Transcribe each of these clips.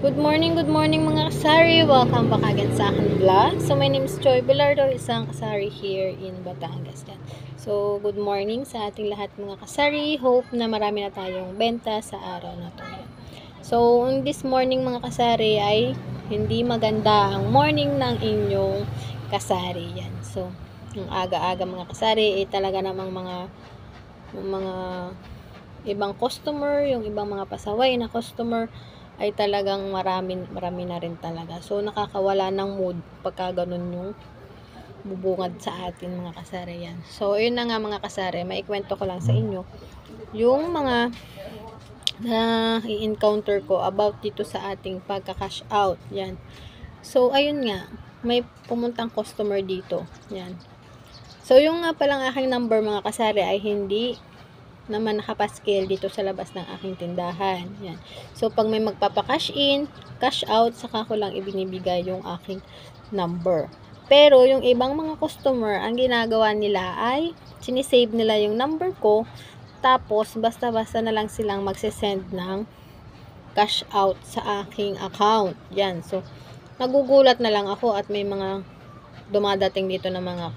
Good morning mga kasari. Welcome back again sa aking vlog. So, my name is Joy Bilardo, isang kasari here in Batangas. So, good morning sa ating lahat mga kasari. Hope na marami na tayong benta sa araw na to. So, this morning mga kasari ay hindi maganda ang morning ng inyong kasari. Yan. So, yung aga-aga mga kasari ay talaga namang mga ibang customer, yung ibang mga pasaway na customer ay talagang marami na rin talaga. So, nakakawala ng mood pagka ganun yung bubungad sa atin mga kasari yan. So, yun na nga mga kasari, maikwento ko lang sa inyo yung mga na i-encounter ko about dito sa ating pagka-cash out. Yan. So, ayun nga, may pumuntang customer dito. Yan. So, yung nga palang aking number mga kasari ay hindi naman nakapaskil dito sa labas ng aking tindahan. Yan. So, pag may magpapa-cash in, cash out, saka ko lang ibinibigay yung aking number. Pero, yung ibang mga customer, ang ginagawa nila ay sinisave nila yung number ko, tapos, basta-basta na lang silang magsisend ng cash out sa aking account. Yan. So, nagugulat na lang ako at may mga dumadating dito na mga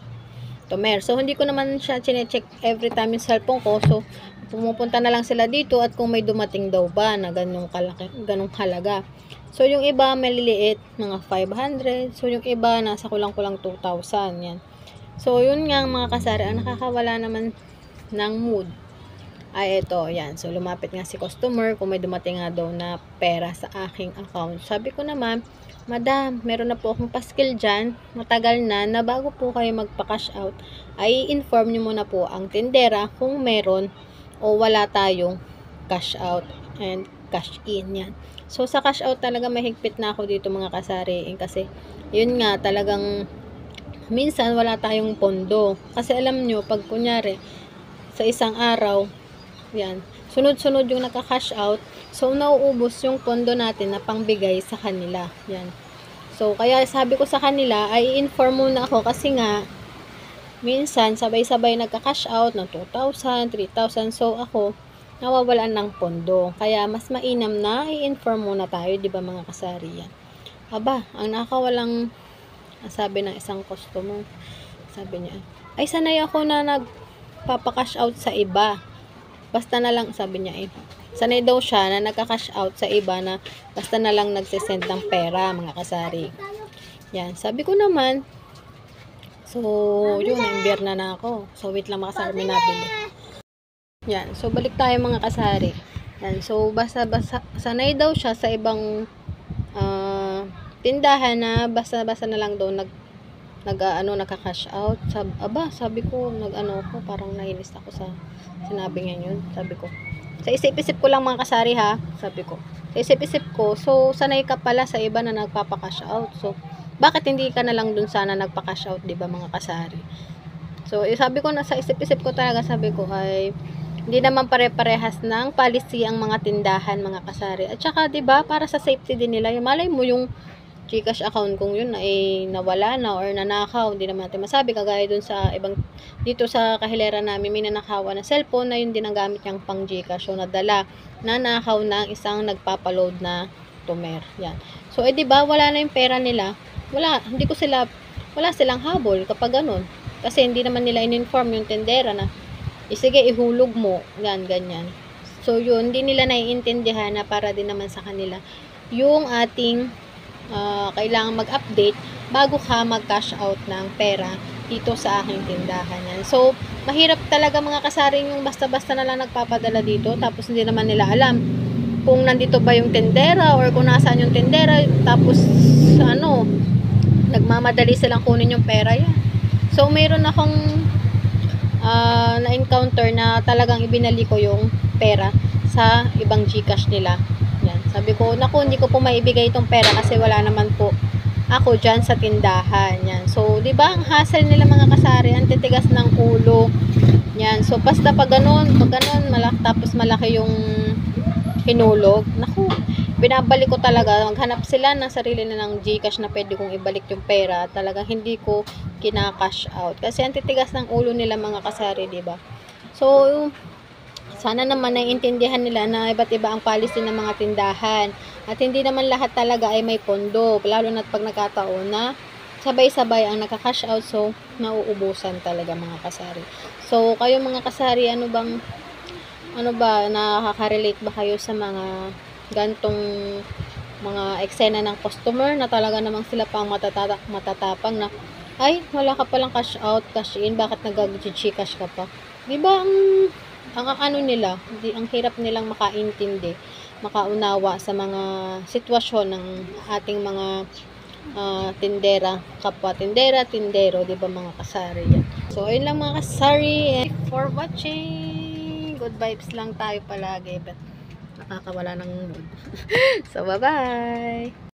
customer. So, hindi ko naman siya chine-check every time yung cellphone ko. So, pumupunta na lang sila dito at kung may dumating daw ba na ganung kalaki, ganung halaga. So, yung iba maliliit, mga 500. So, yung iba nasa kulang-kulang 2,000. Yan. So, yun nga mga kasari, ang nakakawala naman ng mood ay ito, yan. So, lumapit nga si customer kung may dumating nga daw na pera sa aking account. Sabi ko naman, Madam, meron na po akong paskil dyan. Matagal na bago po kayo magpa-cash out, ay inform nyo muna po ang tindera kung meron o wala tayong cash out and cash in. Yan. So, sa cash out talaga mahigpit na ako dito mga kasari. Kasi, yun nga, talagang minsan wala tayong pondo. Kasi alam nyo, pag kunyari, sa isang araw, yan, sunod-sunod yung naka-cash out. So, nauubos yung pondo natin na pangbigay sa kanila. Yan. So, kaya sabi ko sa kanila, ay inform muna ako kasi nga, minsan, sabay-sabay nagka-cash out ng 2,000, 3,000. So, ako, nawawalan ng pondo. Kaya, mas mainam na i-inform muna tayo, di ba mga kasari yan. Aba, ang nakawalang, sabi ng isang customer, sabi niya, ay sanay ako na nagpapa-cash out sa iba. Basta na lang, sabi niya sanay daw siya na nagka-cash out sa iba na basta na lang nagsisend ng pera, mga kasari. Yan, sabi ko naman, so, yun, na-imbier na ako. So, wait lang mga kasari, may nabili. Yan, so, balik tayo mga kasari. Yan, so, basta sanay daw siya sa ibang tindahan na basta na lang daw nagka-cash out. Sabi ko, parang nainis ako sa sinabi niya yun. Sabi ko, sa isip-isip ko lang mga kasari ha, sabi ko. Sa isip-isip ko, so sanay ka pala sa iba na nagpapa-cash out. So, bakit hindi ka na lang dun sana nagpa-cash out, 'di ba mga kasari? So, sabi ko na sa isip-isip ko talaga, sabi ko ay hindi naman pare-parehas ng policy ang mga tindahan, mga kasari. At saka 'di ba, para sa safety din nila, yung malay mo yung GCash account kung yun ay nawala na or nanakaw, hindi naman natin masabi. Kagaya dun sa ibang, dito sa kahilera namin, may nanakawan na cellphone na yun din ang gamit niyang pang GCash. So, nanakaw na ang isang nagpapaload na tumer. Yan. So, diba, wala na yung pera nila. Wala silang habol kapag ganun. Kasi hindi naman nila in-inform yung tendera na, sige, ihulog mo. Yan, ganyan. So, yun, hindi nila naiintindihan na para din naman sa kanila yung ating kailangan mag-update bago ka mag-cash out ng pera dito sa aking tindahan. Yan. So, mahirap talaga mga kasaring yung basta-basta na lang nagpapadala dito, tapos hindi naman nila alam kung nandito ba yung tendera or kung nasaan yung tendera, tapos nagmamadali silang kunin yung pera yan. So, mayroon akong na-encounter na talagang ibinalik ko yung pera sa ibang GCash nila. Yan. Sabi ko, naku, hindi ko po maibigay itong pera kasi wala naman po ako dyan sa tindahan. Yan. So, di ba ang hassle nila mga kasari, ang titigas ng ulo. Yan. So, basta pag ganun, tapos malaki yung hinulog. Naku, binabalik ko talaga. Maghanap sila ng sarili na ng GCash na pwede kong ibalik yung pera. Talagang hindi ko kina-cash out. Kasi ang titigas ng ulo nila mga kasari, di ba? So, Sana naman naiintindihan nila na iba't iba ang policy ng mga tindahan. At hindi naman lahat talaga ay may pondo. Lalo na pag nagkataon na sabay-sabay ang nakaka-cash out. So, nauubusan talaga mga kasari. So, kayo mga kasari, ano ba, nakaka-relate ba kayo sa mga gantong mga eksena ng customer na talaga namang sila pang matatapang na, ay, wala ka palang cash out, cash in, bakit nag-gcash ka pa? Diba, ang ano nila, ang hirap nilang makaintindi, makaunawa sa mga sitwasyon ng ating mga tindera, kapwa tindero, diba mga kasari yan. So, ayun lang mga kasari, and for watching, good vibes lang tayo palagi, but nakakawala ng mood. So, bye-bye!